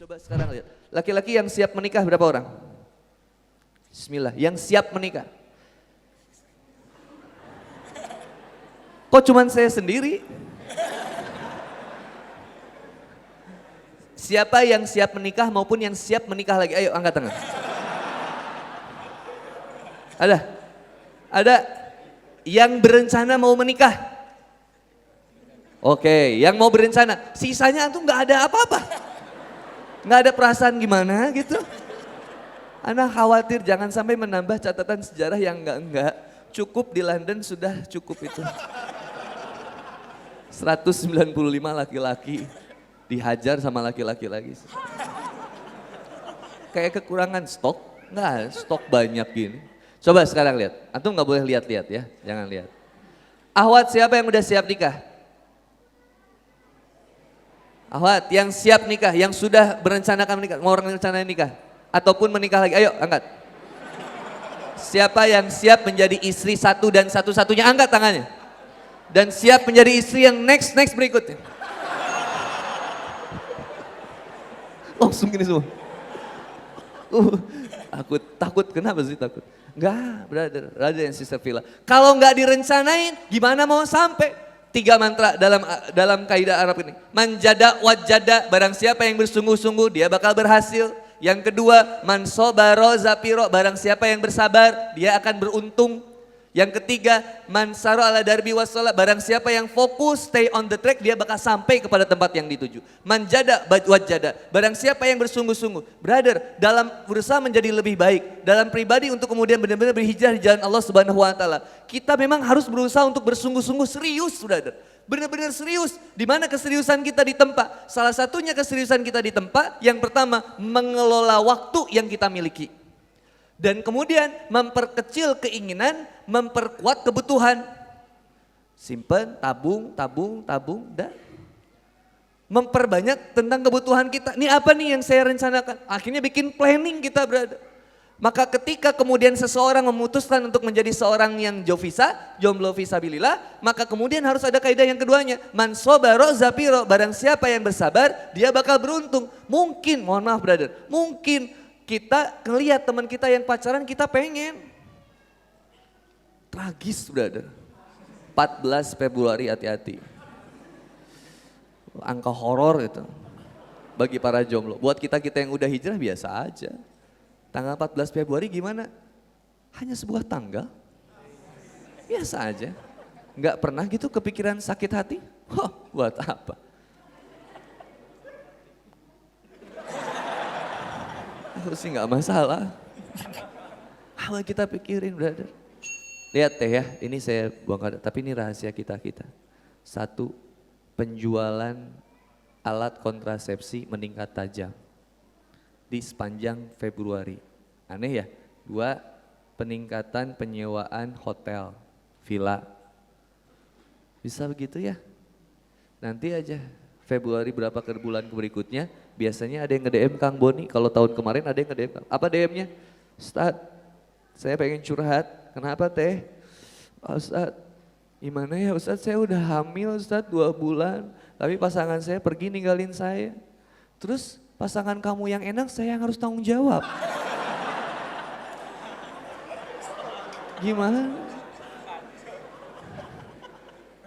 Coba sekarang lihat. Laki-laki yang siap menikah berapa orang? Bismillah, yang siap menikah. Kok cuman saya sendiri? Siapa yang siap menikah maupun yang siap menikah lagi? Ayo angkat tangan. Ada? Ada? Yang berencana mau menikah? Oke, yang mau berencana. Sisanya tuh nggak ada apa-apa. Nggak ada perasaan gimana gitu. Ana khawatir jangan sampai menambah catatan sejarah yang enggak. Cukup di London sudah cukup itu. 195 laki-laki dihajar sama laki-laki lagi. Kayak kekurangan stok, enggak, stok banyak gini. Coba sekarang lihat, antum nggak boleh lihat-lihat ya, jangan lihat. Ahwat siapa yang udah siap nikah? Ahwat yang siap nikah, yang sudah berencanakan menikah, mau orang rencana nikah ataupun menikah lagi, ayo angkat. Siapa yang siap menjadi istri satu dan satu-satunya, angkat tangannya. Dan siap menjadi istri yang next berikutnya. Langsung gini semua. Aku takut, kenapa sih takut? Enggak, brother and sister Villa. Kalau enggak direncanain, gimana mau sampai? 3 mantra dalam kaidah Arab ini. Manjada wajada, barang siapa yang bersungguh-sungguh dia bakal berhasil. Yang kedua, man sobaro zapiro, barang siapa yang bersabar dia akan beruntung. Yang ketiga, man saro ala darbi wassalah, barang siapa yang fokus stay on the track dia bakal sampai kepada tempat yang dituju. Manjada wajada, barang siapa yang bersungguh-sungguh. Brother, dalam berusaha menjadi lebih baik, dalam pribadi untuk kemudian benar-benar berhijrah di jalan Allah Subhanahu wa taala. Kita memang harus berusaha untuk bersungguh-sungguh, serius, brother. Benar-benar serius. Di mana keseriusan kita ditempa? Salah satunya keseriusan kita ditempa yang pertama mengelola waktu yang kita miliki. Dan kemudian memperkecil keinginan, memperkuat kebutuhan. Simpen, tabung, dan memperbanyak tentang kebutuhan kita. Ini apa nih yang saya rencanakan? Akhirnya bikin planning kita, brother. Maka ketika kemudian seseorang memutuskan untuk menjadi seorang yang jomblo fisabilillah, maka kemudian harus ada kaidah yang keduanya. Man sobaro zapiro, barang siapa yang bersabar, dia bakal beruntung. Mungkin, mohon maaf brother, mungkin kita ngelihat teman kita yang pacaran kita pengen. Tragis brother. 14 Februari hati-hati. Angka horor itu. Bagi para jomblo. Buat kita yang udah hijrah biasa aja. Tanggal 14 Februari gimana? Hanya sebuah tanggal. Biasa aja. Enggak pernah gitu kepikiran sakit hati? Buat apa? Sih nggak masalah. Apa kita pikirin brother? Lihat teh ya, ini saya buang kado, tapi ini rahasia kita. Satu, penjualan alat kontrasepsi meningkat tajam di sepanjang Februari. Aneh ya? 2, peningkatan penyewaan hotel, villa. Bisa begitu ya? Nanti aja Februari berapa ke bulan berikutnya, biasanya ada yang nge-DM Kang Boni, kalau tahun kemarin ada yang nge-DM. Apa DM-nya? Ustaz, saya pengen curhat. Kenapa teh? Ustaz, gimana ya Ustaz, saya udah hamil Ustaz 2 bulan, tapi pasangan saya pergi ninggalin saya. Terus pasangan kamu yang enak saya yang harus tanggung jawab. Gimana?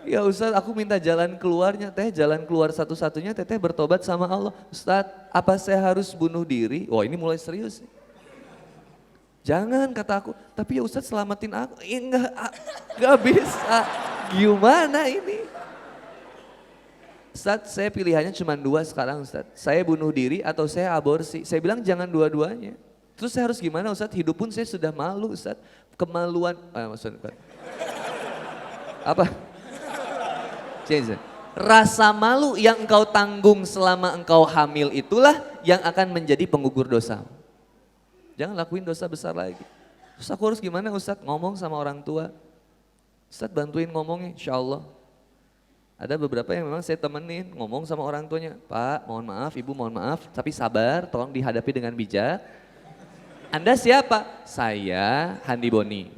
Ya Ustaz, aku minta jalan keluarnya, teh jalan keluar satu-satunya teteh bertobat sama Allah. Ustaz, apa saya harus bunuh diri? Wah ini mulai serius nih. Jangan kata aku, tapi ya Ustaz selamatin aku. Enggak bisa, gimana ini? Ustaz, saya pilihannya cuma 2 sekarang Ustaz. Saya bunuh diri atau saya aborsi. Saya bilang jangan dua-duanya. Terus saya harus gimana Ustaz? Hidup pun saya sudah malu Ustaz. Kemaluan, maksudnya apa? Rasa malu yang engkau tanggung selama engkau hamil itulah yang akan menjadi penggugur dosa. Jangan lakuin dosa besar lagi. Terus aku harus gimana Ustaz? Ngomong sama orang tua. Ustaz bantuin ngomongnya, insya Allah. Ada beberapa yang memang saya temenin ngomong sama orang tuanya. Pak mohon maaf, Ibu mohon maaf, tapi sabar, tolong dihadapi dengan bijak. Anda siapa? Saya Handi Boni.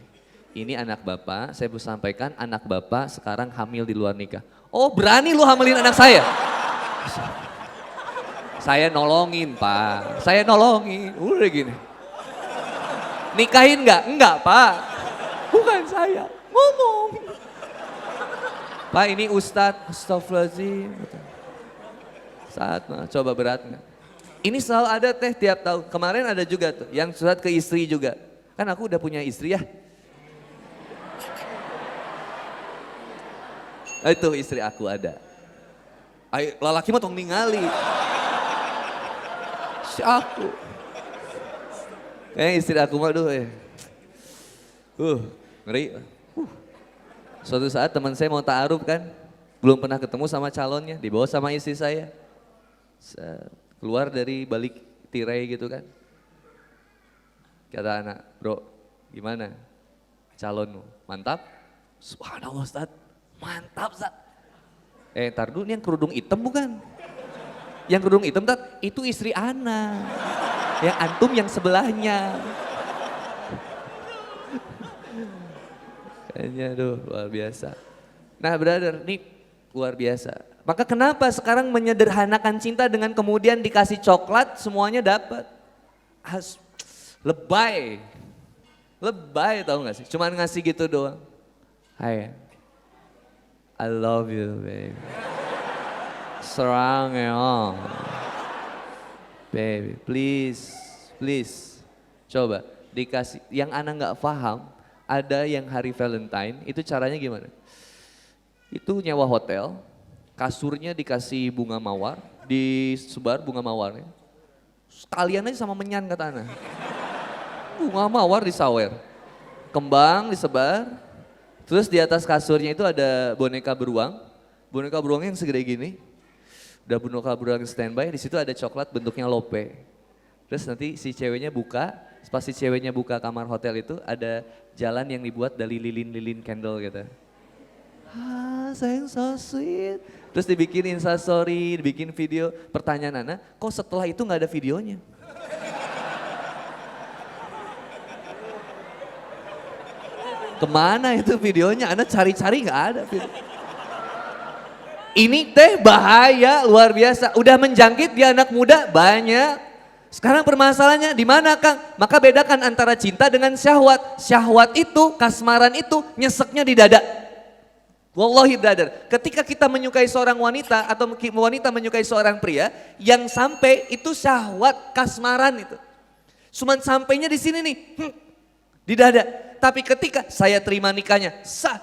Ini anak bapak, saya bisa sampaikan anak bapak sekarang hamil di luar nikah. Oh berani lu hamilin anak saya? Saya nolongin Pak, saya nolongin, udah gini. Nikahin nggak? Enggak Pak, bukan saya, ngomong. Pak ini Ustadz, astagfirullahaladzim. Saat mah, coba berat nggak? Ini selalu ada teh tiap tahun, kemarin ada juga tuh, yang surat ke istri juga. Kan aku udah punya istri ya. Itu istri aku ada. Ayo, lalaki mah tong ningali. Si aku. Kayaknya istri aku mah ngeri. Suatu saat teman saya mau ta'aruf kan, belum pernah ketemu sama calonnya, dibawa sama istri saya. Keluar dari balik tirai gitu kan. Kata anak, bro gimana calonmu? Mantap? Subhanallah Ustaz, mantap Ustaz. Ntar dulu ini yang kerudung hitam bukan? Yang kerudung hitam itu istri ana. Yang antum yang sebelahnya. Kayaknya luar biasa. Nah brother, ini luar biasa. Maka kenapa sekarang menyederhanakan cinta dengan kemudian dikasih coklat semuanya dapat. Lebay. Lebay tau gak sih? Cuman ngasih gitu doang. Hai, I love you baby. Serang ya. Baby, please. Coba dikasih, yang anak gak paham, ada yang hari Valentine, itu caranya gimana? Itu nyewa hotel, kasurnya dikasih bunga mawar, disebar bunga mawarnya. Sekalian aja sama menyan kata anak. Bunga mawar disawer, kembang disebar, terus di atas kasurnya itu ada boneka beruang yang segede gini. Udah boneka beruang standby, di situ ada coklat bentuknya lope. Terus nanti si ceweknya buka, pas si ceweknya buka kamar hotel itu ada jalan yang dibuat dari lilin-lilin candle gitu. Sayang so sweet. Terus dibikin instastory, dibikin video. Pertanyaan Ana, kok setelah itu gak ada videonya? Kemana itu videonya? Ana cari-cari gak ada video. Ini teh bahaya luar biasa. Udah menjangkit di anak muda banyak. Sekarang permasalahannya di mana Kang? Maka bedakan antara cinta dengan syahwat. Syahwat itu, kasmaran itu nyeseknya di dada. Wallahi brother, ketika kita menyukai seorang wanita atau wanita menyukai seorang pria, yang sampai itu syahwat kasmaran itu. Cuman sampainya di sini nih, di dada. Tapi ketika saya terima nikahnya, sah.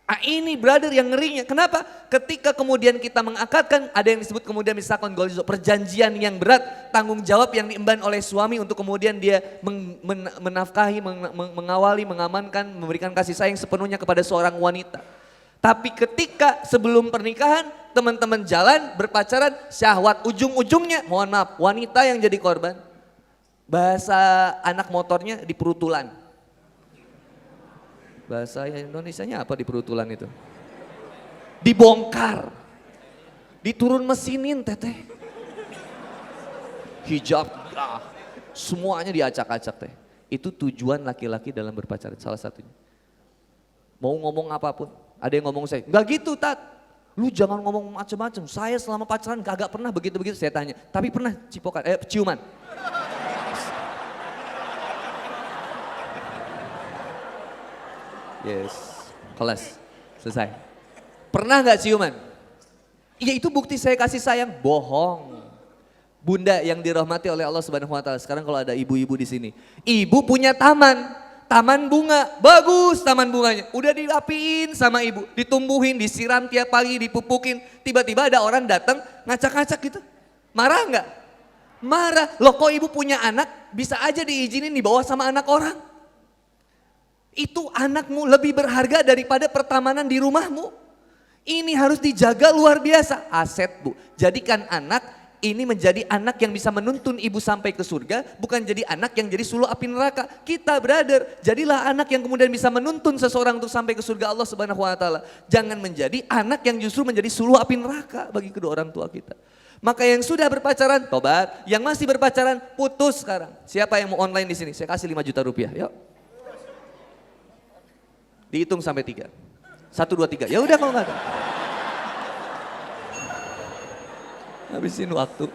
Ini brother yang ngerinya. Kenapa? Ketika kemudian kita mengakadkan, ada yang disebut kemudian misalkan perjanjian yang berat, tanggung jawab yang diemban oleh suami untuk kemudian dia menafkahi, mengawali, mengamankan, memberikan kasih sayang sepenuhnya kepada seorang wanita. Tapi ketika sebelum pernikahan, teman-teman jalan, berpacaran, syahwat ujung-ujungnya, mohon maaf, wanita yang jadi korban. Bahasa anak motornya diperutulan. Bahasa Indonesianya apa di perutulan itu? Dibongkar. Diturun mesinin teteh. Hijab, semuanya diacak-acak teh. Itu tujuan laki-laki dalam berpacaran salah satunya. Mau ngomong apapun, ada yang ngomong saya, enggak gitu Tat. Lu jangan ngomong macam-macam. Saya selama pacaran kagak pernah begitu-begitu, saya tanya. Tapi pernah ciuman. Yes, kelas, selesai. Pernah gak ciuman? Iya itu bukti saya kasih sayang, bohong. Bunda yang dirahmati oleh Allah Subhanahu Wa Taala. Sekarang kalau ada ibu-ibu di sini, ibu punya taman bunga, bagus taman bunganya. Udah dirapiin sama ibu, ditumbuhin, disiram tiap pagi, dipupukin. Tiba-tiba ada orang datang ngacak-ngacak gitu. Marah nggak? Marah. Loh kok ibu punya anak, bisa aja diizinin dibawa sama anak orang. Itu anakmu lebih berharga daripada pertamanan di rumahmu. Ini harus dijaga luar biasa. Aset bu, jadikan anak ini menjadi anak yang bisa menuntun ibu sampai ke surga. Bukan jadi anak yang jadi suluh api neraka. Kita brother, jadilah anak yang kemudian bisa menuntun seseorang untuk sampai ke surga Allah Subhanahu Wa Taala. Jangan menjadi anak yang justru menjadi suluh api neraka bagi kedua orang tua kita. Maka yang sudah berpacaran, tobat. Yang masih berpacaran, putus sekarang. Siapa yang mau online di sini? Saya kasih 5 juta rupiah, yuk. Dihitung sampai 3. 1, 2, 3. Ya udah kalau nggak ada. Habisin waktu.